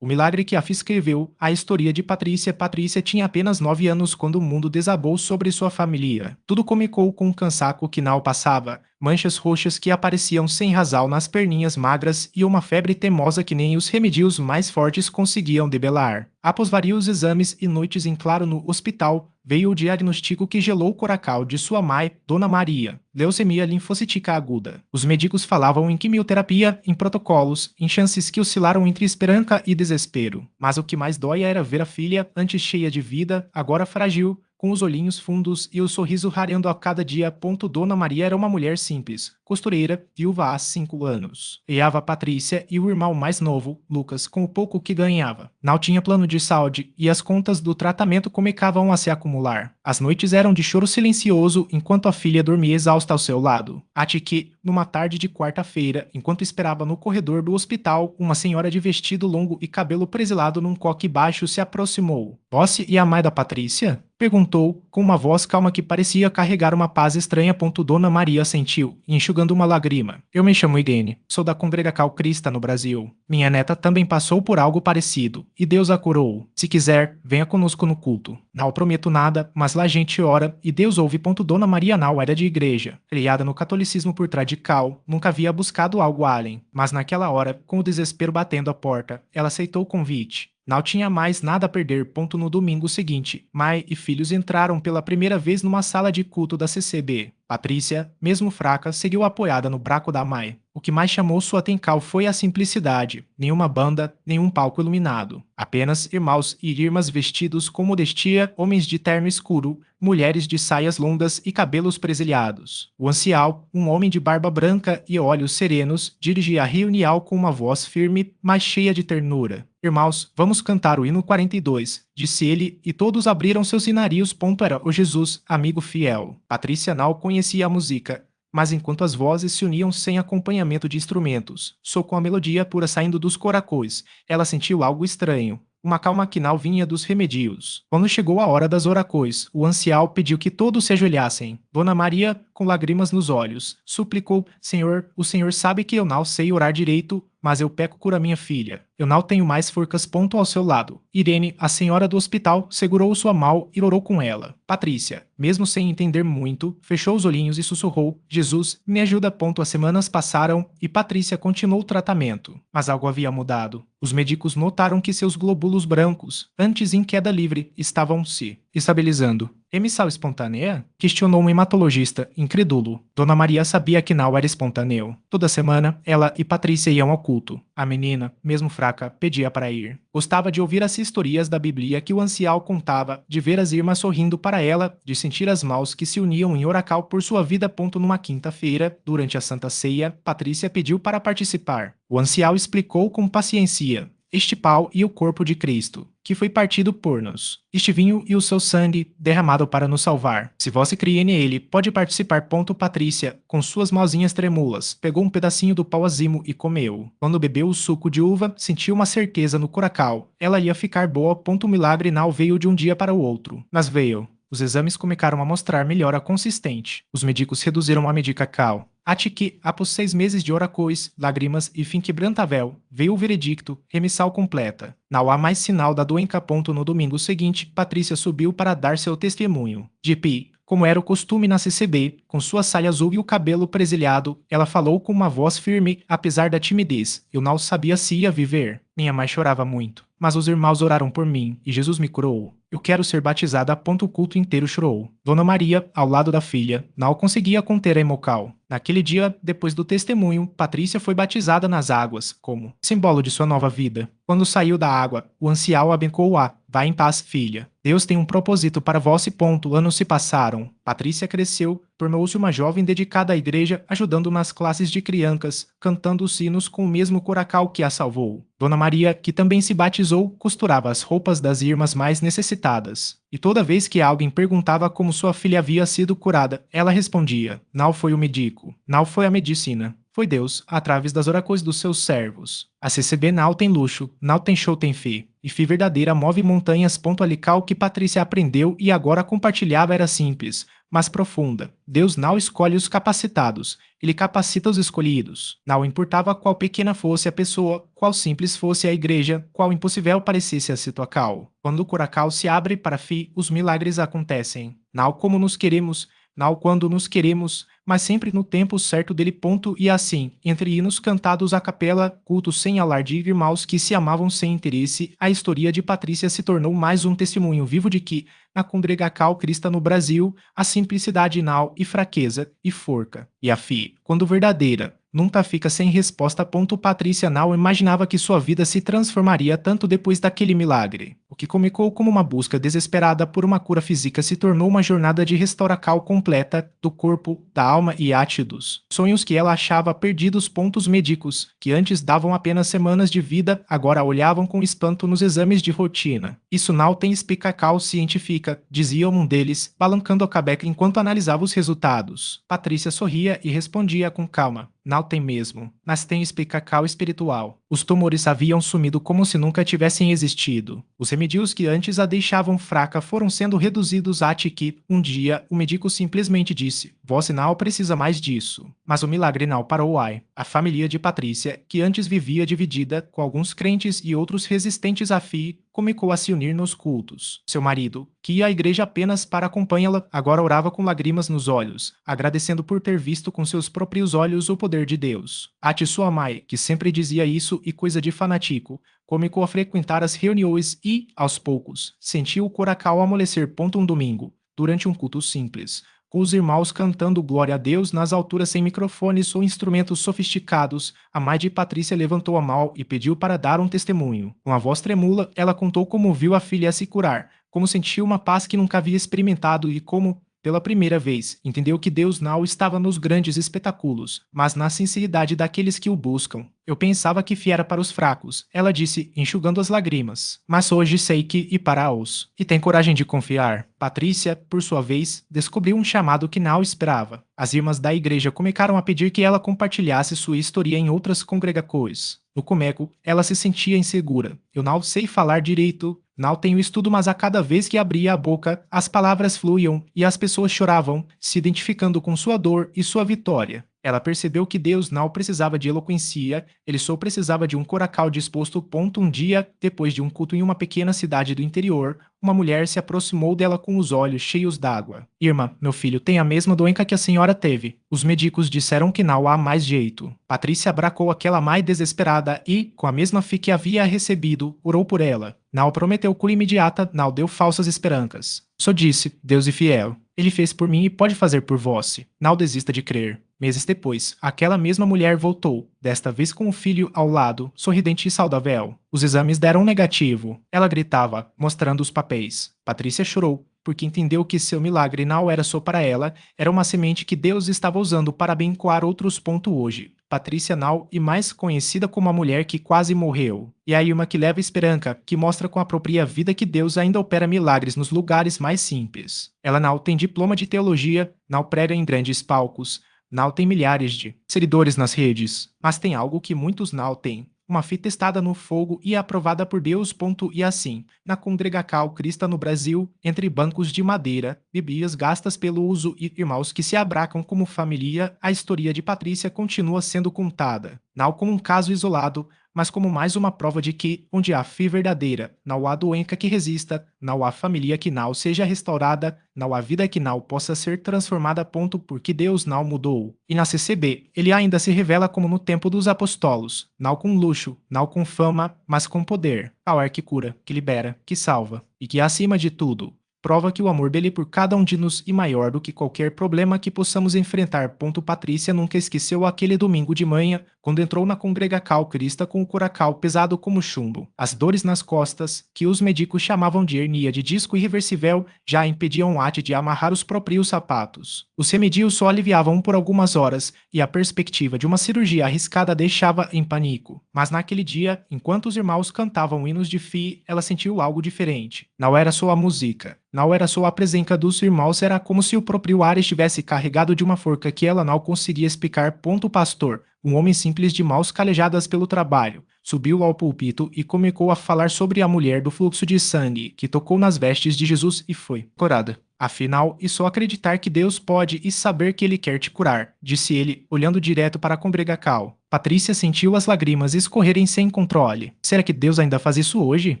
O milagre que a escreveu a história de Patrícia. Patrícia tinha apenas 9 anos quando o mundo desabou sobre sua família. Tudo começou com um cansaço que não passava, manchas roxas que apareciam sem razão nas perninhas magras e uma febre teimosa que nem os remédios mais fortes conseguiam debelar. Após vários exames e noites em claro no hospital, veio o diagnóstico que gelou o coração de sua mãe, Dona Maria, leucemia linfocítica aguda. Os médicos falavam em quimioterapia, em protocolos, em chances que oscilaram entre esperança e desespero. Mas o que mais dói era ver a filha, antes cheia de vida, agora frágil, com os olhinhos fundos e o sorriso rareando a cada dia. Dona Maria era uma mulher simples, costureira, viúva há 5 anos. Eva Patrícia e o irmão mais novo, Lucas, com o pouco que ganhava. Não tinha plano de saúde e as contas do tratamento começavam a se acumular. As noites eram de choro silencioso enquanto a filha dormia exausta ao seu lado. Até que, numa tarde de quarta-feira, enquanto esperava no corredor do hospital, uma senhora de vestido longo e cabelo presilado num coque baixo se aproximou. Você e a mãe da Patrícia? Perguntou, com uma voz calma que parecia carregar uma paz estranha. Dona Maria sentiu, enxugando uma lágrima. Eu me chamo Irene, sou da Congregação Cristã no Brasil. Minha neta também passou por algo parecido, e Deus a curou. Se quiser, venha conosco no culto. Não prometo nada, mas lá a gente ora, e Deus ouve. Dona Maria não era de igreja. Criada no catolicismo por radical, nunca havia buscado algo além. Mas naquela hora, com o desespero batendo a porta, ela aceitou o convite. Não tinha mais nada a perder. No domingo seguinte, mãe e filhos entraram pela primeira vez numa sala de culto da CCB. Patrícia, mesmo fraca, seguiu apoiada no braço da mãe. O que mais chamou sua atenção foi a simplicidade. Nenhuma banda, nenhum palco iluminado. Apenas irmãos e irmãs vestidos com modestia, homens de terno escuro, mulheres de saias longas e cabelos presilhados. O ancião, um homem de barba branca e olhos serenos, dirigia a reunião com uma voz firme, mas cheia de ternura. Irmãos, vamos cantar o hino 42, disse ele, e todos abriram seus sinarios. Era o Jesus, amigo fiel. Patrícia não conhecia a música, mas enquanto as vozes se uniam sem acompanhamento de instrumentos, só com a melodia pura saindo dos coracões, ela sentiu algo estranho. Uma calma que não vinha dos remédios. Quando chegou a hora das orações, o ancião pediu que todos se ajoelhassem. Dona Maria, com lágrimas nos olhos, suplicou: Senhor, o Senhor sabe que eu não sei orar direito, mas eu peco por a minha filha. Eu não tenho mais forcas. Ao seu lado. Irene, a senhora do hospital, segurou sua mão e orou com ela. Patrícia, mesmo sem entender muito, fechou os olhinhos e sussurrou: Jesus, me ajuda. As semanas passaram e Patrícia continuou o tratamento. Mas algo havia mudado. Os médicos notaram que seus glóbulos brancos, antes em queda livre, estavam se estabilizando. Emissão espontânea? Questionou um hematologista, incrédulo. Dona Maria sabia que não era espontâneo. Toda semana, ela e Patrícia iam ao culto. A menina, mesmo fraca, pedia para ir. Gostava de ouvir as historias da Bíblia que o ancião contava, de ver as irmãs sorrindo para ela, de sentir as mãos que se uniam em oração por sua vida. Numa quinta-feira, durante a Santa Ceia, Patrícia pediu para participar. O ancião explicou com paciência: este pão e o corpo de Cristo, que foi partido por nós. Este vinho e o seu sangue, derramado para nos salvar. Se você crê nele, pode participar. Patrícia, com suas mãozinhas trêmulas, pegou um pedacinho do pau azimo e comeu. Quando bebeu o suco de uva, sentiu uma certeza no coração. Ela ia ficar boa. O milagre não veio de um dia para o outro, mas veio. Os exames começaram a mostrar melhora consistente. Os médicos reduziram a medicação. Até que, após 6 meses de orações, lágrimas e fim quebrantável, veio o veredicto: remissão completa. Não há mais sinal da doença. No domingo seguinte, Patrícia subiu para dar seu testemunho. De pé, como era o costume na CCB, com sua saia azul e o cabelo presilhado, ela falou com uma voz firme, apesar da timidez. Eu não sabia se ia viver. Minha mãe chorava muito, mas os irmãos oraram por mim, e Jesus me curou. Eu quero ser batizada. O culto inteiro chorou. Dona Maria, ao lado da filha, não conseguia conter a emoção. Naquele dia, depois do testemunho, Patrícia foi batizada nas águas, como símbolo de sua nova vida. Quando saiu da água, o ancião abençoou-a: vá em paz, filha. Deus tem um propósito para você. Anos se passaram. Patrícia cresceu, tornou-se uma jovem dedicada à igreja, ajudando nas classes de crianças, cantando os sinos com o mesmo coração que a salvou. Dona Maria, que também se batizou, costurava as roupas das irmãs mais necessitadas. E toda vez que alguém perguntava como sua filha havia sido curada, ela respondia: não foi o médico, não foi a medicina. Foi Deus, através das orações dos seus servos. A CCB não tem luxo, não tem show, tem fé. E fé verdadeira move montanhas. A lição que Patrícia aprendeu e agora compartilhava era simples, mas profunda. Deus não escolhe os capacitados, ele capacita os escolhidos. Não importava qual pequena fosse a pessoa, qual simples fosse a igreja, qual impossível parecesse a situação. Quando o coracal se abre para fi, os milagres acontecem. Não como nos queremos, não quando nos queremos, mas sempre no tempo certo dele. E assim, entre hinos cantados à capela, cultos sem alarde e irmãos que se amavam sem interesse, a história de Patrícia se tornou mais um testemunho vivo de que, na congregacal cristã no Brasil, a simplicidade não e fraqueza e forca. E a fi, quando verdadeira, nunca fica sem resposta. Patrícia não imaginava que sua vida se transformaria tanto depois daquele milagre. O que começou como uma busca desesperada por uma cura física se tornou uma jornada de restauração completa do corpo, da alma e átidos. Sonhos que ela achava perdidos. Médicos, que antes davam apenas semanas de vida, agora olhavam com espanto nos exames de rotina. Isso não tem explicação científica, dizia um deles, balancando a cabeça enquanto analisava os resultados. Patrícia sorria e respondia com calma. Não tem mesmo, mas tem explicação espiritual. Os tumores haviam sumido como se nunca tivessem existido. Os remédios que antes a deixavam fraca foram sendo reduzidos até que, um dia, o médico simplesmente disse: "Você não precisa mais disso." Mas o milagre não parou aí. A família de Patrícia, que antes vivia dividida, com alguns crentes e outros resistentes à fé, começou a se unir nos cultos. Seu marido, que ia à igreja apenas para acompanhá-la, agora orava com lágrimas nos olhos, agradecendo por ter visto com seus próprios olhos o poder de Deus. Ati sua mãe, que sempre dizia isso e coisa de fanático, começou a frequentar as reuniões e, aos poucos, sentiu o coração amolecer. Um domingo, durante um culto simples, com os irmãos cantando glória a Deus nas alturas sem microfones ou instrumentos sofisticados, a mãe de Patrícia levantou a mão e pediu para dar um testemunho. Com a voz tremula, ela contou como viu a filha se curar, como sentiu uma paz que nunca havia experimentado e como, pela primeira vez, entendeu que Deus não estava nos grandes espetáculos, mas na sinceridade daqueles que o buscam. Eu pensava que fé era para os fracos, ela disse, enxugando as lágrimas. Mas hoje sei que e para os. E tem coragem de confiar. Patrícia, por sua vez, descobriu um chamado que não esperava. As irmãs da igreja começaram a pedir que ela compartilhasse sua história em outras congregações. No começo, ela se sentia insegura. Eu não sei falar direito, não tenho estudo, mas a cada vez que abria a boca, as palavras fluíam e as pessoas choravam, se identificando com sua dor e sua vitória. Ela percebeu que Deus não precisava de eloquência, ele só precisava de um coração disposto. Um dia, depois de um culto em uma pequena cidade do interior, uma mulher se aproximou dela com os olhos cheios d'água. "Irmã, meu filho tem a mesma doença que a senhora teve. Os médicos disseram que não há mais jeito." Patrícia abracou aquela mãe desesperada e, com a mesma fé que havia recebido, orou por ela. Não prometeu cura imediata, não deu falsas esperanças. Só disse, Deus é fiel. Ele fez por mim e pode fazer por vós. Não desista de crer. Meses depois, aquela mesma mulher voltou, desta vez com o filho ao lado, sorridente e saudável. Os exames deram negativo. Ela gritava, mostrando os papéis. Patrícia chorou, porque entendeu que seu milagre não era só para ela, era uma semente que Deus estava usando para abençoar outros. Hoje, Patrícia Nau e mais conhecida como a mulher que quase morreu. E a irmã que leva esperança, que mostra com a própria vida que Deus ainda opera milagres nos lugares mais simples. Ela não tem diploma de teologia, não prega em grandes palcos, não tem milhares de seguidores nas redes, mas tem algo que muitos não têm. Uma fé testada no fogo e aprovada por Deus. E assim, na congregacal cristã no Brasil, entre bancos de madeira, Bíblias gastas pelo uso e irmãos que se abracam como família, a história de Patrícia continua sendo contada, não como um caso isolado, mas como mais uma prova de que, onde há fé verdadeira, não há doença que resista, não há família que não seja restaurada, não há vida que não possa ser transformada. Porque Deus não mudou. E na CCB, ele ainda se revela como no tempo dos apostolos, não com luxo, não com fama, mas com poder, power que cura, que libera, que salva, e que acima de tudo, prova que o amor dele por cada um de nós é maior do que qualquer problema que possamos enfrentar. Patrícia nunca esqueceu aquele domingo de manhã, quando entrou na congregacal cristã com o coração pesado como chumbo. As dores nas costas, que os médicos chamavam de hernia de disco irreversível, já impediam Ati de amarrar os próprios sapatos. Os remédios só aliviavam por algumas horas, e a perspectiva de uma cirurgia arriscada deixava em pânico. Mas naquele dia, enquanto os irmãos cantavam hinos de fé, ela sentiu algo diferente. Não era só a música. Não era só a presença dos irmãos, era como se o próprio ar estivesse carregado de uma forca que ela não conseguia explicar. O pastor, um homem simples de mãos calejadas pelo trabalho, subiu ao púlpito e começou a falar sobre a mulher do fluxo de sangue, que tocou nas vestes de Jesus e foi curada. Afinal, e só acreditar que Deus pode e saber que Ele quer te curar, disse ele, olhando direto para a congregacal. Patrícia sentiu as lágrimas escorrerem sem controle. Será que Deus ainda faz isso hoje?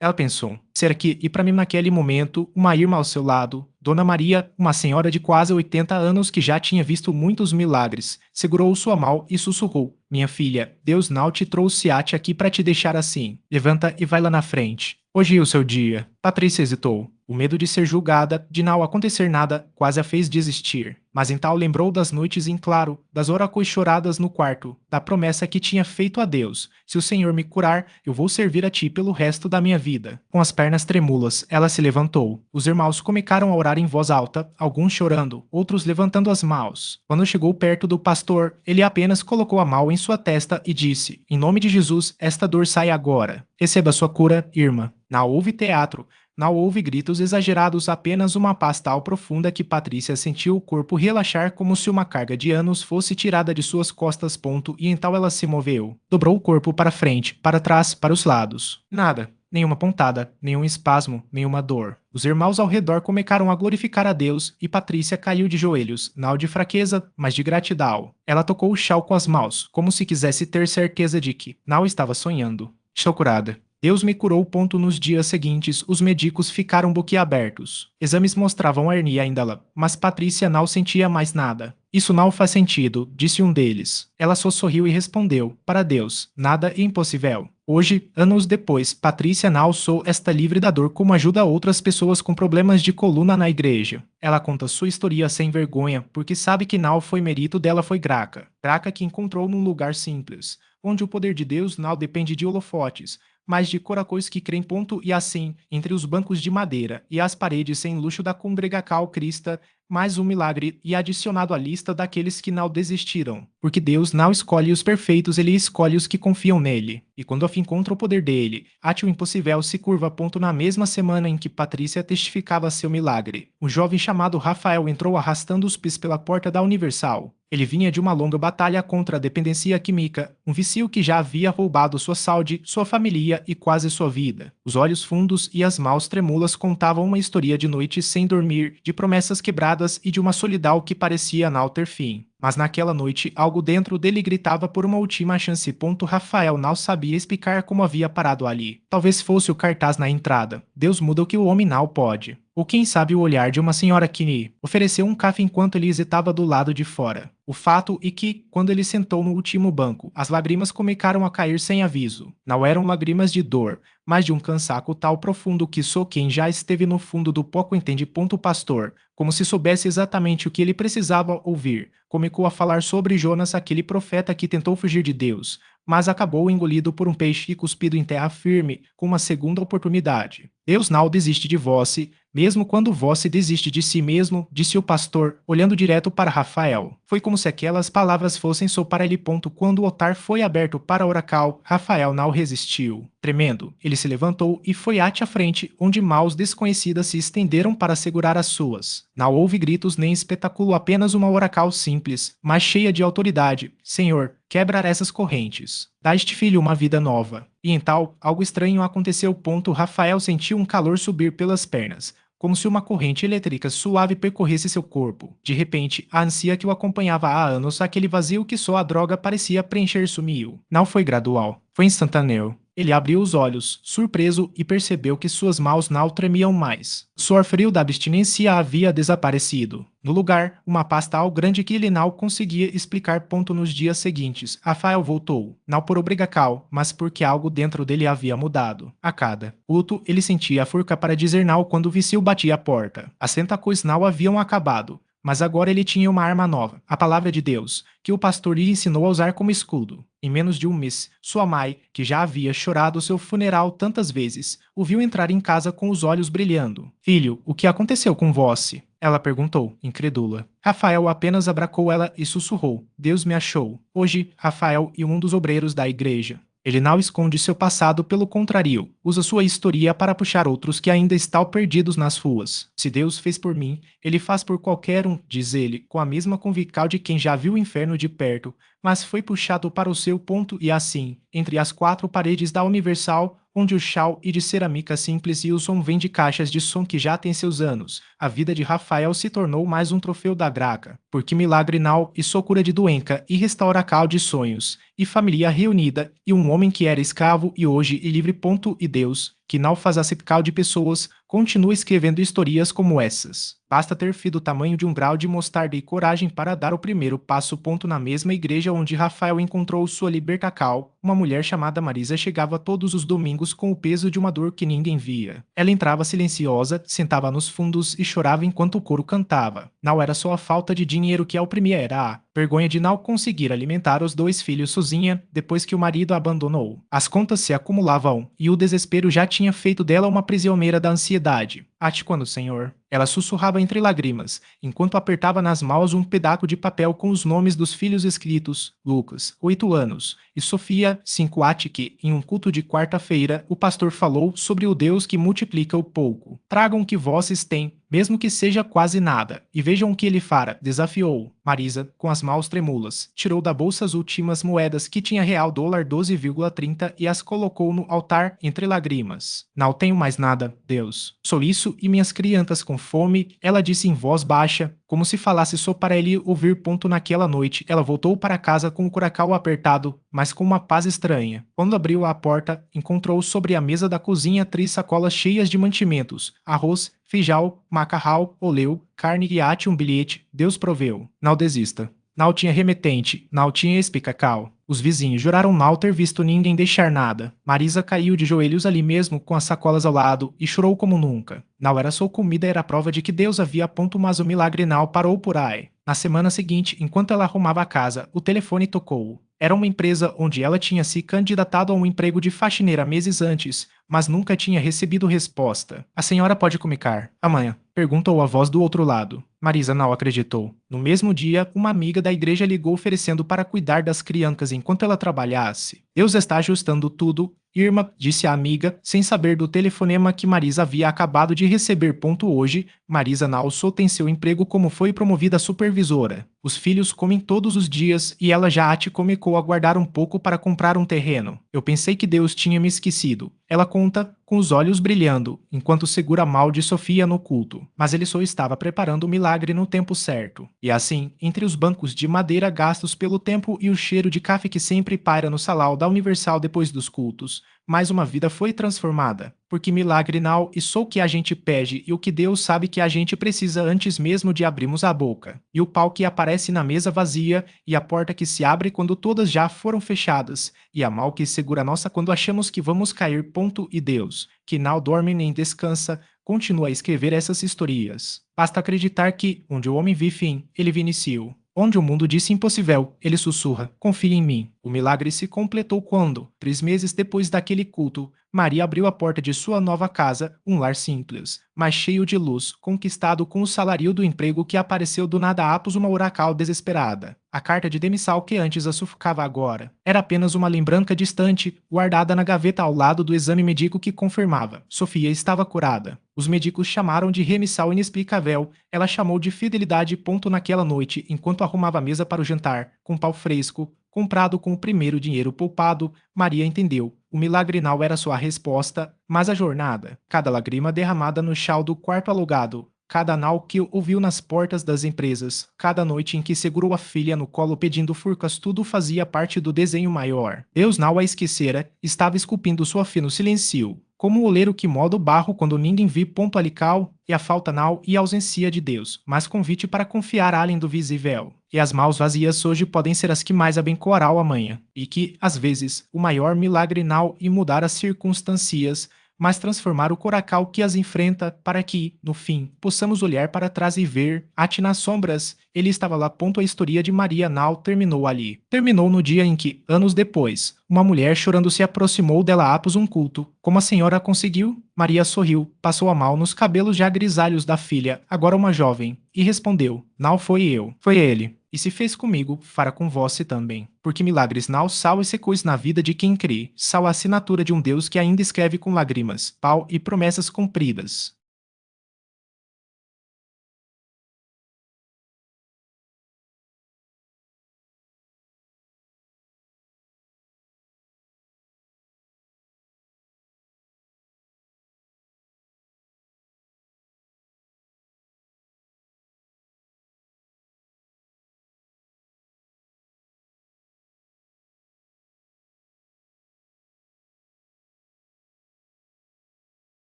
Ela pensou. Será que, e para mim naquele momento, uma irmã ao seu lado, Dona Maria, uma senhora de quase 80 anos que já tinha visto muitos milagres, segurou sua mão e sussurrou: Minha filha, Deus não te trouxe aqui para te deixar assim. Levanta e vai lá na frente. Hoje é o seu dia. Patrícia hesitou. O medo de ser julgada, de não acontecer nada, quase a fez desistir. Mas então lembrou das noites em claro, das oráculos choradas no quarto, da promessa que tinha feito a Deus: se o Senhor me curar, eu vou servir a ti pelo resto da minha vida. Com as pernas trêmulas, ela se levantou. Os irmãos começaram a orar em voz alta, alguns chorando, outros levantando as mãos. Quando chegou perto do pastor, ele apenas colocou a mão em sua testa e disse: Em nome de Jesus, esta dor sai agora. Receba sua cura, irmã. Não houve teatro. Não houve gritos exagerados, apenas uma paz tal profunda que Patrícia sentiu o corpo relaxar como se uma carga de anos fosse tirada de suas costas. E então ela se moveu. Dobrou o corpo para frente, para trás, para os lados. Nada. Nenhuma pontada, nenhum espasmo, nenhuma dor. Os irmãos ao redor começaram a glorificar a Deus e Patrícia caiu de joelhos, não de fraqueza, mas de gratidão. Ela tocou o chão com as mãos, como se quisesse ter certeza de que não estava sonhando. Estou curada. Deus me curou. Nos dias seguintes, os médicos ficaram boquiabertos. Exames mostravam hernia ainda lá, mas Patrícia não sentia mais nada. Isso não faz sentido, disse um deles. Ela só sorriu e respondeu: Para Deus, nada é impossível. Hoje, anos depois, Patrícia não só está livre da dor como ajuda outras pessoas com problemas de coluna na igreja. Ela conta sua história sem vergonha, porque sabe que não foi mérito dela, foi graça. Graça que encontrou num lugar simples, onde o poder de Deus não depende de holofotes, mas de corações que creem. E assim, entre os bancos de madeira e as paredes sem luxo da congregacal Crista, mais um milagre e adicionado à lista daqueles que não desistiram. Porque Deus não escolhe os perfeitos, Ele escolhe os que confiam nele. E quando a fim encontra o poder dele, ate o impossível se curva. Na mesma semana em que Patrícia testificava seu milagre, um jovem chamado Rafael entrou arrastando os pés pela porta da Universal. Ele vinha de uma longa batalha contra a dependência química, um vício que já havia roubado sua saúde, sua família e quase sua vida. Os olhos fundos e as mãos trêmulas contavam uma história de noites sem dormir, de promessas quebradas e de uma solidão que parecia não ter fim. Mas naquela noite, algo dentro dele gritava por uma última chance. Rafael não sabia explicar como havia parado ali. Talvez fosse o cartaz na entrada: Deus muda o que o homem não pode. Ou quem sabe o olhar de uma senhora que ofereceu um café enquanto ele hesitava do lado de fora. O fato é que, quando ele sentou no último banco, as lágrimas começaram a cair sem aviso. Não eram lágrimas de dor, mas de um cansaço tal profundo que só quem já esteve no fundo do pouco entende. O pastor, como se soubesse exatamente o que ele precisava ouvir, começou a falar sobre Jonas, aquele profeta que tentou fugir de Deus, mas acabou engolido por um peixe e cuspido em terra firme, com uma segunda oportunidade. Deus não desiste de vós, mesmo quando vós desiste de si mesmo, disse o pastor, olhando direto para Rafael. Foi como se aquelas palavras fossem só para ele. Quando o altar foi aberto para Oracal, Rafael não resistiu. Tremendo, ele se levantou e foi ate à frente, onde mãos desconhecidas se estenderam para segurar as suas. Não houve gritos nem espetáculo, apenas uma Oracal simples, mas cheia de autoridade. Senhor, quebrar essas correntes. Dá a este filho uma vida nova. E então, algo estranho aconteceu. Rafael sentiu um calor subir pelas pernas, como se uma corrente elétrica suave percorresse seu corpo. De repente, a ânsia que o acompanhava há anos, aquele vazio que só a droga parecia preencher, sumiu. Não foi gradual, foi instantâneo. Ele abriu os olhos, surpreso, e percebeu que suas mãos não tremiam mais. O suor frio da abstinência havia desaparecido. No lugar, uma paz tal grande que ele não conseguia explicar. Nos dias seguintes, Rafael voltou, não por obrigação, mas porque algo dentro dele havia mudado. A cada luto, ele sentia a forca para dizer não quando o vício batia a porta. As tentações não haviam acabado. Mas agora ele tinha uma arma nova, a palavra de Deus, que o pastor lhe ensinou a usar como escudo. Em menos de um mês, sua mãe, que já havia chorado seu funeral tantas vezes, o viu entrar em casa com os olhos brilhando. Filho, o que aconteceu com vós? Ela perguntou, incrédula. Rafael apenas abracou ela e sussurrou: Deus me achou. Hoje, Rafael é um dos obreiros da igreja. Ele não esconde seu passado, pelo contrário, usa sua história para puxar outros que ainda estão perdidos nas ruas. Se Deus fez por mim, Ele faz por qualquer um, diz ele, com a mesma convicção de quem já viu o inferno de perto, mas foi puxado para o seu. E assim, entre as quatro paredes da Universal, onde o chau e de cerâmica simples e o som vem de caixas de som que já tem seus anos. A vida de Rafael se tornou mais um troféu da Graca, porque milagre nau e sou cura de doença e restaura cal de sonhos, e família reunida, e um homem que era escravo e hoje é livre. E Deus, que não faz acepcal de pessoas, continua escrevendo histórias como essas. Basta ter filho do tamanho de um grau de mostarda e coragem para dar o primeiro passo. Na mesma igreja onde Rafael encontrou sua libertacal, uma mulher chamada Marisa chegava todos os domingos com o peso de uma dor que ninguém via. Ela entrava silenciosa, sentava nos fundos e chorava enquanto o coro cantava. Não era só a falta de dinheiro que a oprimia, era a vergonha de não conseguir alimentar os dois filhos sozinha depois que o marido a abandonou. As contas se acumulavam e o desespero já tinha feito dela uma prisioneira da ansiedade. Ate quando, Senhor? Ela sussurrava entre lágrimas, enquanto apertava nas mãos um pedaço de papel com os nomes dos filhos escritos: Lucas, 8 anos, e Sofia, 5 que, em um culto de quarta-feira, o pastor falou sobre o Deus que multiplica o pouco. Tragam o que vocês têm, mesmo que seja quase nada, e vejam o que ele fará, desafiou. Marisa, com as mãos trêmulas, tirou da bolsa as últimas moedas que tinha real dólar 12,30 e as colocou no altar entre lágrimas. Não tenho mais nada, Deus. Só isso e minhas crianças com fome, ela disse em voz baixa, como se falasse só para ele ouvir. Naquela noite, ela voltou para casa com o coração apertado, mas com uma paz estranha. Quando abriu a porta, encontrou sobre a mesa da cozinha 3 sacolas cheias de mantimentos, arroz, feijão, macarrão, oleu, carne e ate um bilhete. Deus proveu. Não desista. Não tinha remetente, não tinha espicacal. Os vizinhos juraram não ter visto ninguém deixar nada. Marisa caiu de joelhos ali mesmo, com as sacolas ao lado, e chorou como nunca. Não era só comida, era a prova de que Deus havia ponto, mas o milagre não parou por aí. Na semana seguinte, enquanto ela arrumava a casa, o telefone tocou. Era uma empresa onde ela tinha se candidatado a um emprego de faxineira meses antes, mas nunca tinha recebido resposta. A senhora pode comunicar amanhã? Perguntou a voz do outro lado. Marisa não acreditou. No mesmo dia, uma amiga da igreja ligou oferecendo para cuidar das crianças enquanto ela trabalhasse. Deus está ajustando tudo, Irma, disse a amiga, sem saber do telefonema que Marisa havia acabado de receber. Hoje, Marisa não só tem seu emprego como foi promovida a supervisora. Os filhos comem todos os dias e ela já te começou a guardar um pouco para comprar um terreno. Eu pensei que Deus tinha me esquecido. Ela conta, com os olhos brilhando, enquanto segura a mão de Sofia no culto. Mas ele só estava preparando o milagre no tempo certo. E assim, entre os bancos de madeira gastos pelo tempo e o cheiro de café que sempre paira no salão da Universal depois dos cultos, mais uma vida foi transformada. Porque milagre não é só o que a gente pede e o que Deus sabe que a gente precisa antes mesmo de abrirmos a boca. E o pau que aparece na mesa vazia, e a porta que se abre quando todas já foram fechadas, e a mão que segura nossa quando achamos que vamos cair. E Deus, que não dorme nem descansa, continua a escrever essas histórias. Basta acreditar que, onde o homem vê fim, ele vê início. Onde o mundo disse impossível, ele sussurra, confia em mim. O milagre se completou quando, 3 meses depois daquele culto, Maria abriu a porta de sua nova casa, um lar simples, mas cheio de luz, conquistado com o salário do emprego que apareceu do nada após uma huracal desesperada. A carta de demissão que antes a sufocava agora era apenas uma lembrança distante, guardada na gaveta ao lado do exame médico que confirmava. Sofia estava curada. Os médicos chamaram de remissão inexplicável, ela chamou de fidelidade. Naquela noite, enquanto arrumava a mesa para o jantar, com pão fresco, comprado com o primeiro dinheiro poupado, Maria entendeu. O milagre não era só a resposta, mas a jornada. Cada lágrima derramada no chão do quarto alugado, cada anal que ouviu nas portas das empresas, cada noite em que segurou a filha no colo pedindo furcas, tudo fazia parte do desenho maior. Deus não a esquecera, estava esculpindo sua fé no silêncio. Como o oleiro que molda o barro quando ninguém vê. Alical, e a falta não e a ausência de Deus, mas convite para confiar além do visível. E as mãos vazias hoje podem ser as que mais abençoarão amanhã, e que, às vezes, o maior milagre não é mudar as circunstâncias, mas transformar o coracal que as enfrenta para que, no fim, possamos olhar para trás e ver, ate nas sombras, ele estava lá. A história de Maria não terminou ali. Terminou no dia em que, anos depois, uma mulher chorando se aproximou dela após um culto. Como a senhora conseguiu? Maria sorriu, passou a mão nos cabelos já grisalhos da filha, agora uma jovem, e respondeu, não foi eu, foi ele. E se fez comigo, fará com você também. Porque milagres não são esse coisa na vida de quem crê, são a assinatura de um Deus que ainda escreve com lágrimas, pau e promessas cumpridas.